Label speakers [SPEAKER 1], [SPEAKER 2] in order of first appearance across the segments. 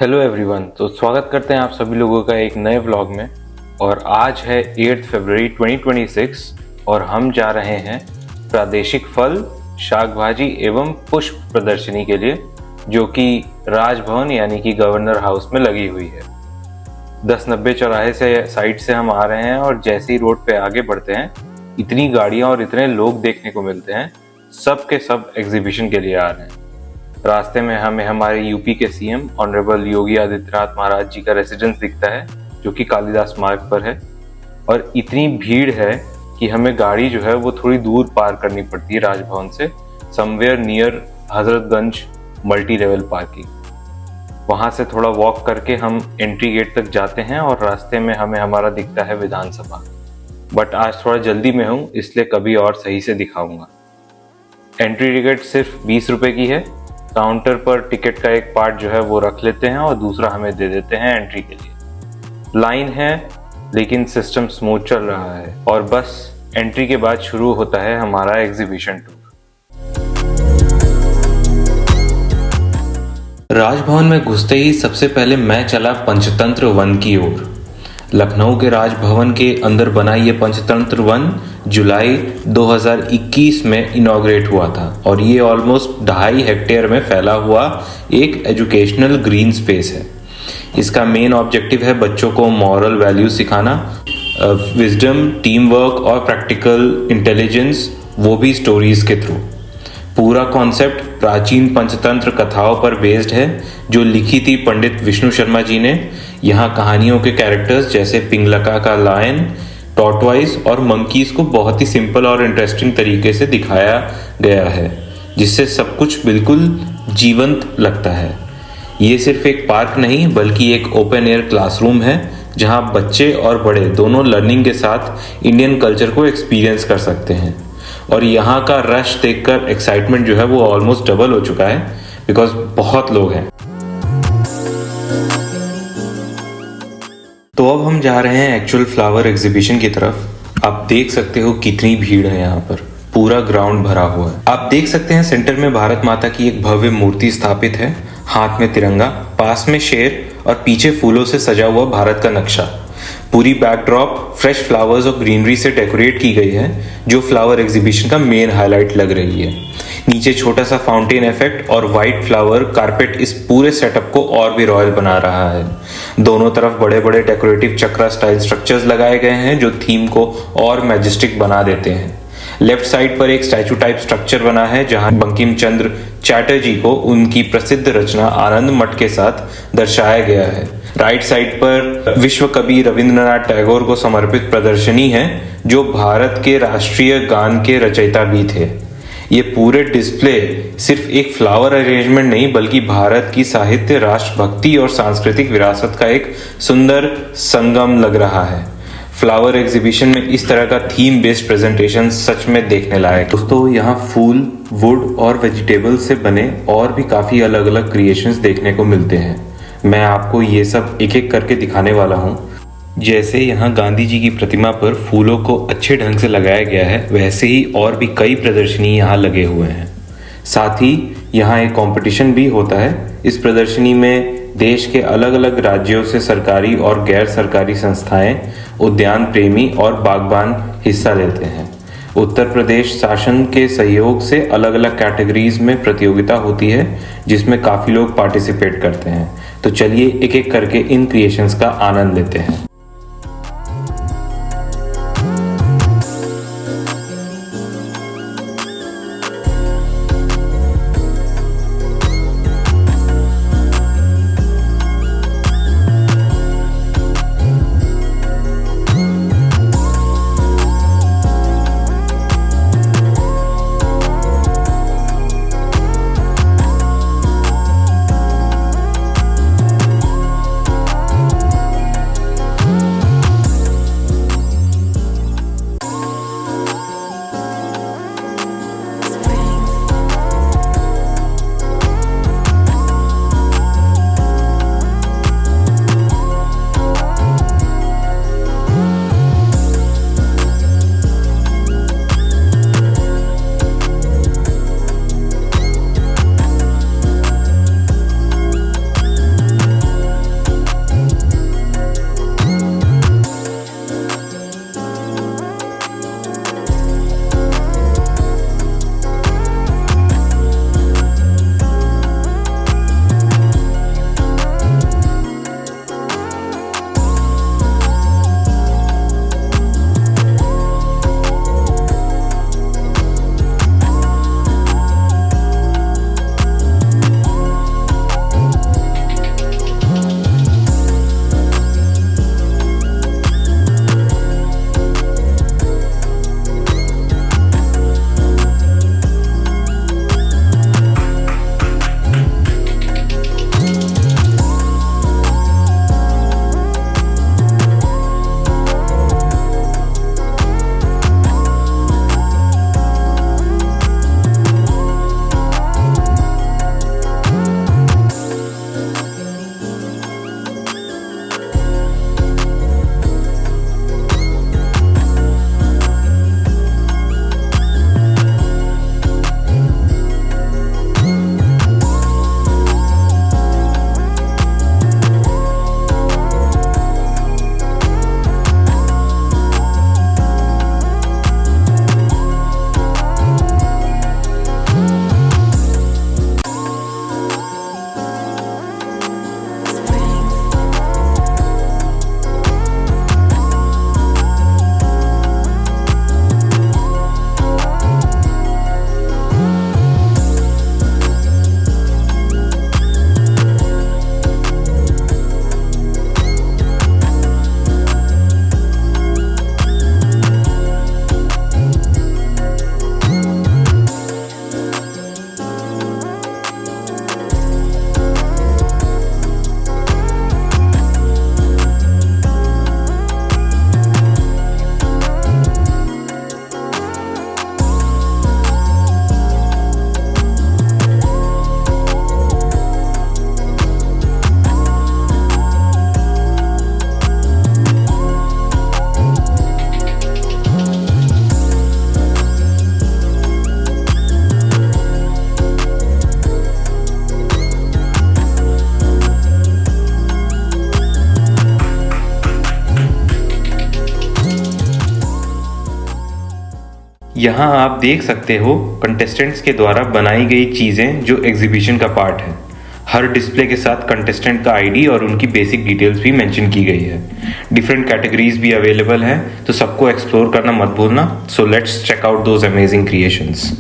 [SPEAKER 1] Hello everyone. तो स्वागत करते हैं आप सभी लोगों का एक नए व्लॉग में। और आज है 8 फरवरी 2026 और हम जा रहे हैं प्रादेशिक फल, शाक भाजी एवं पुष्प प्रदर्शनी के लिए, जो कि राजभवन यानी कि गवर्नर हाउस में लगी हुई है। 1090 चौराहे से साइड से हम आ रहे हैं और जैसे ही रोड पे आगे बढ़ते हैं इतनी गाड़ियां और इतने लोग देखने को मिलते हैं। सब के सब एग्जीबिशन के लिए आ रहे हैं। रास्ते में हमें हमारे यूपी के सीएम ऑनरेबल योगी आदित्यनाथ महाराज जी का रेसिडेंस दिखता है, जो कि कालिदास मार्ग पर है। और इतनी भीड़ है कि हमें गाड़ी जो है वो थोड़ी दूर पार करनी पड़ती है राजभवन से, somewhere near Hazratganj multi level parking. वहां से थोड़ा वॉक करके हम एंट्री गेट तक जाते हैं और रास्ते में हमें हमारा दिखता है विधानसभा। बट आज थोड़ा जल्दी में हूँ, इसलिए कभी और सही से दिखाऊंगा। एंट्री टिकट सिर्फ 20 रुपए की है। काउंटर पर टिकट का एक पार्ट जो है वो रख लेते हैं और दूसरा हमें दे देते हैं एंट्री के लिए। लाइन है लेकिन सिस्टम स्मूथ चल रहा है और बस एंट्री के बाद शुरू होता है हमारा एग्जीबिशन टूर। राजभवन में घुसते ही सबसे पहले मैं चला पंचतंत्र वन की ओर। लखनऊ के राजभवन के अंदर बना ये पंचतंत्र वन जुलाई 2021 में इनॉग्रेट हुआ था और ये ऑलमोस्ट 2.5 हेक्टेयर में फैला हुआ एक एजुकेशनल ग्रीन स्पेस है। इसका मेन ऑब्जेक्टिव है बच्चों को मॉरल वैल्यू सिखाना, विजडम, टीम वर्क और प्रैक्टिकल इंटेलिजेंस, वो भी स्टोरीज के थ्रू। पूरा कॉन्सेप्ट प्राचीन पंचतंत्र कथाओं पर बेस्ड है जो लिखी थी पंडित विष्णु शर्मा जी ने। यहाँ कहानियों के कैरेक्टर्स जैसे पिंगलका का लायन, टॉर्टवाइस और मंकीज को बहुत ही सिंपल और इंटरेस्टिंग तरीके से दिखाया गया है, जिससे सब कुछ बिल्कुल जीवंत लगता है। ये सिर्फ एक पार्क नहीं बल्कि एक ओपन एयर क्लासरूम है जहाँ बच्चे और बड़े दोनों लर्निंग के साथ इंडियन कल्चर को एक्सपीरियंस कर सकते हैं। और यहाँ का रश देखकर एक्साइटमेंट जो है वो ऑलमोस्ट डबल हो चुका है, बिकॉज बहुत लोग हैं। तो अब हम जा रहे हैं एक्चुअल फ्लावर एग्जीबिशन की तरफ। आप देख सकते हो कितनी भीड़ है यहाँ पर, पूरा ग्राउंड भरा हुआ है। आप देख सकते हैं सेंटर में भारत माता की एक भव्य मूर्ति स्थापित है, हाथ में तिरंगा, पास में शेर और पीछे फूलों से सजा हुआ भारत का नक्शा। पूरी बैकड्रॉप फ्रेश फ्लावर्स और ग्रीनरी से डेकोरेट की गई है, जो फ्लावर एग्जीबिशन का मेन हाईलाइट लग रही है। नीचे छोटा सा फाउंटेन इफेक्ट और वाइट फ्लावर कारपेट इस पूरे सेटअप को और भी रॉयल बना रहा है। दोनों तरफ बड़े बड़े डेकोरेटिव चक्रा स्टाइल स्ट्रक्चर्स लगाए गए हैं जो थीम को और मैजेस्टिक बना देते हैं। लेफ्ट साइड पर एक स्टैचू टाइप स्ट्रक्चर बना है जहां बंकिम चंद्र चैटर्जी को उनकी प्रसिद्ध रचना आनंद मठ के साथ दर्शाया गया है। राइट साइड पर विश्व कवि रविंद्रनाथ टैगोर को समर्पित प्रदर्शनी है, जो भारत के राष्ट्रीय गान के रचयिता भी थे। ये पूरे डिस्प्ले सिर्फ एक फ्लावर अरेंजमेंट नहीं बल्कि भारत की साहित्य, राष्ट्रभक्ति और सांस्कृतिक विरासत का एक सुंदर संगम लग रहा है। फ्लावर एग्जीबिशन में इस तरह का थीम बेस्ड प्रेजेंटेशन सच में देखने लायक। दोस्तों, यहाँ फूल, वुड और वेजिटेबल से बने और भी काफी अलग अलग क्रिएशंस देखने को मिलते हैं। मैं आपको ये सब एक एक करके दिखाने वाला हूँ। जैसे यहाँ गांधी जी की प्रतिमा पर फूलों को अच्छे ढंग से लगाया गया है, वैसे ही और भी कई प्रदर्शनी यहाँ लगे हुए हैं। साथ ही यहाँ एक कंपटीशन भी होता है। इस प्रदर्शनी में देश के अलग अलग राज्यों से सरकारी और गैर सरकारी संस्थाएं, उद्यान प्रेमी और बागबान हिस्सा लेते हैं। उत्तर प्रदेश शासन के सहयोग से अलग अलग कैटेगरीज में प्रतियोगिता होती है, जिसमें काफ़ी लोग पार्टिसिपेट करते हैं। तो चलिए एक एक करके इन क्रिएशंस का आनंद लेते हैं। यहाँ आप देख सकते हो कंटेस्टेंट्स के द्वारा बनाई गई चीज़ें जो एग्जीबिशन का पार्ट है। हर डिस्प्ले के साथ कंटेस्टेंट का आईडी और उनकी बेसिक डिटेल्स भी मेंशन की गई है। डिफरेंट कैटेगरीज भी अवेलेबल हैं, तो सबको एक्सप्लोर करना मत भूलना। So let's check out those amazing creations.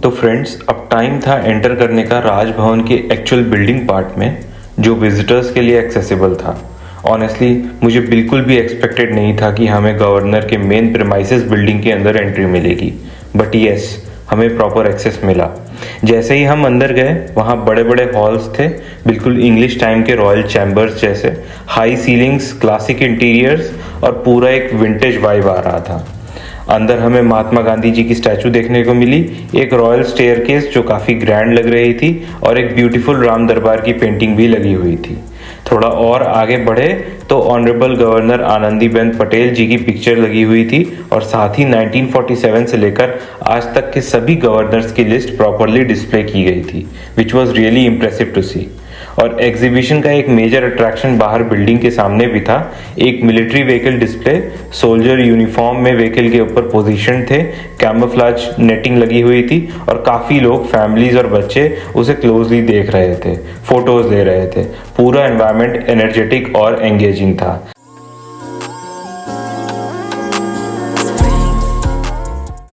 [SPEAKER 1] तो फ्रेंड्स, अब टाइम था एंटर करने का राजभवन के एक्चुअल बिल्डिंग पार्ट में, जो विजिटर्स के लिए एक्सेसिबल था। ऑनेस्टली मुझे बिल्कुल भी एक्सपेक्टेड नहीं था कि हमें गवर्नर के मेन प्रेमाइसेस बिल्डिंग के अंदर एंट्री मिलेगी, बट यस, हमें प्रॉपर एक्सेस मिला। जैसे ही हम अंदर गए, वहाँ बड़े बड़े हॉल्स थे, बिल्कुल इंग्लिश टाइम के रॉयल चैम्बर्स जैसे, हाई सीलिंग्स, क्लासिक इंटीरियर्स और पूरा एक विंटेज वाइब आ रहा था। अंदर हमें महात्मा गांधी जी की स्टैचू देखने को मिली, एक रॉयल स्टेयरकेस जो काफ़ी ग्रैंड लग रही थी, और एक ब्यूटीफुल राम दरबार की पेंटिंग भी लगी हुई थी। थोड़ा और आगे बढ़े तो ऑनरेबल गवर्नर आनंदीबेन पटेल जी की पिक्चर लगी हुई थी, और साथ ही 1947 से लेकर आज तक के सभी गवर्नर्स की लिस्ट प्रॉपरली डिस्प्ले की गई थी, which was really impressive to see. और एग्जीबिशन का एक मेजर अट्रैक्शन बाहर बिल्डिंग के सामने भी था, एक military vehicle display. Soldier uniform में व्हीकल के ऊपर पोजीशन थे, कैमोफ्लेज नेटिंग लगी हुई थी, और काफ़ी लोग, फैमिलीज और बच्चे उसे क्लोजली देख रहे थे, फोटोज ले रहे थे। पूरा एनवायरनमेंट एनर्जेटिक और एंगेजिंग था।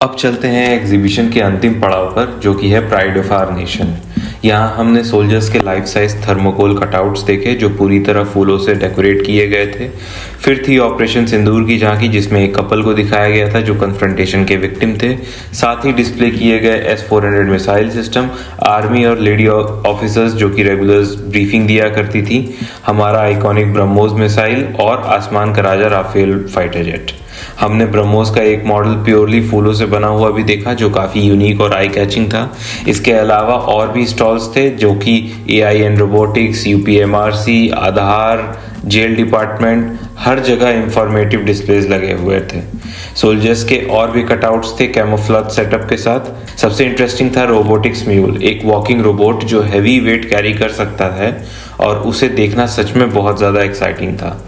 [SPEAKER 1] अब चलते हैं एग्जीबिशन के अंतिम पड़ाव पर, जो कि है प्राइड ऑफ आवर नेशन। यहाँ हमने सोल्जर्स के लाइफ साइज थर्मोकोल कटआउट्स देखे, जो पूरी तरह फूलों से डेकोरेट किए गए थे। फिर थी ऑपरेशन सिंदूर की झांकी, जिसमें एक कपल को दिखाया गया था जो कन्फ्रंटेशन के विक्टिम थे। साथ ही डिस्प्ले किए गए S-400 मिसाइल सिस्टम, आर्मी और लेडी ऑफिसर्स जो कि रेगुलर्स ब्रीफिंग दिया करती थी, हमारा आइकॉनिक ब्रह्मोस मिसाइल और आसमान का राजा राफेल फाइटर जेट। हमने ब्रह्मोस का एक मॉडल प्योरली फूलों से बना हुआ भी देखा, जो काफ़ी यूनिक और आई कैचिंग था। इसके अलावा और भी स्टॉल्स थे, जो कि AIN रोबोटिक्स, UPMRC, आधार, जेल डिपार्टमेंट, हर जगह इंफॉर्मेटिव डिस्प्लेज लगे हुए थे। सोल्जर्स के और भी कटआउट्स थे कैमोफ्लेज सेटअप के साथ। सबसे इंटरेस्टिंग था रोबोटिक्स म्यूल, एक वॉकिंग रोबोट जो हैवी वेट कैरी कर सकता है, और उसे देखना सच में बहुत ज़्यादा एक्साइटिंग था।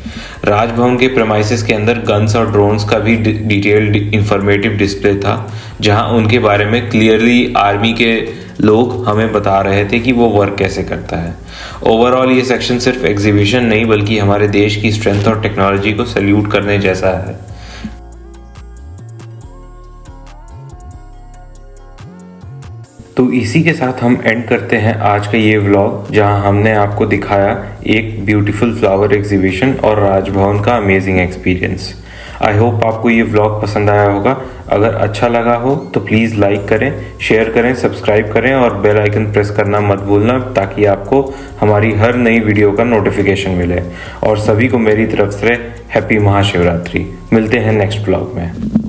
[SPEAKER 1] राजभवन के प्रेमाइसेस के अंदर गन्स और ड्रोन्स का भी डिटेल्ड इंफॉर्मेटिव डिस्प्ले था, जहां उनके बारे में क्लियरली आर्मी के लोग हमें बता रहे थे कि वो वर्क कैसे करता है। ओवरऑल ये सेक्शन सिर्फ एग्जीबिशन नहीं, बल्कि हमारे देश की स्ट्रेंथ और टेक्नोलॉजी को सैल्यूट करने जैसा है। तो इसी के साथ हम एंड करते हैं आज का ये व्लॉग, जहां हमने आपको दिखाया एक ब्यूटीफुल फ्लावर एग्जीबिशन और राजभवन का अमेजिंग एक्सपीरियंस। आई होप आपको ये व्लॉग पसंद आया होगा। अगर अच्छा लगा हो तो प्लीज़ लाइक करें, शेयर करें, सब्सक्राइब करें और बेल आइकन प्रेस करना मत भूलना, ताकि आपको हमारी हर नई वीडियो का नोटिफिकेशन मिले। और सभी को मेरी तरफ से हैप्पी महाशिवरात्रि। मिलते हैं नेक्स्ट व्लॉग में।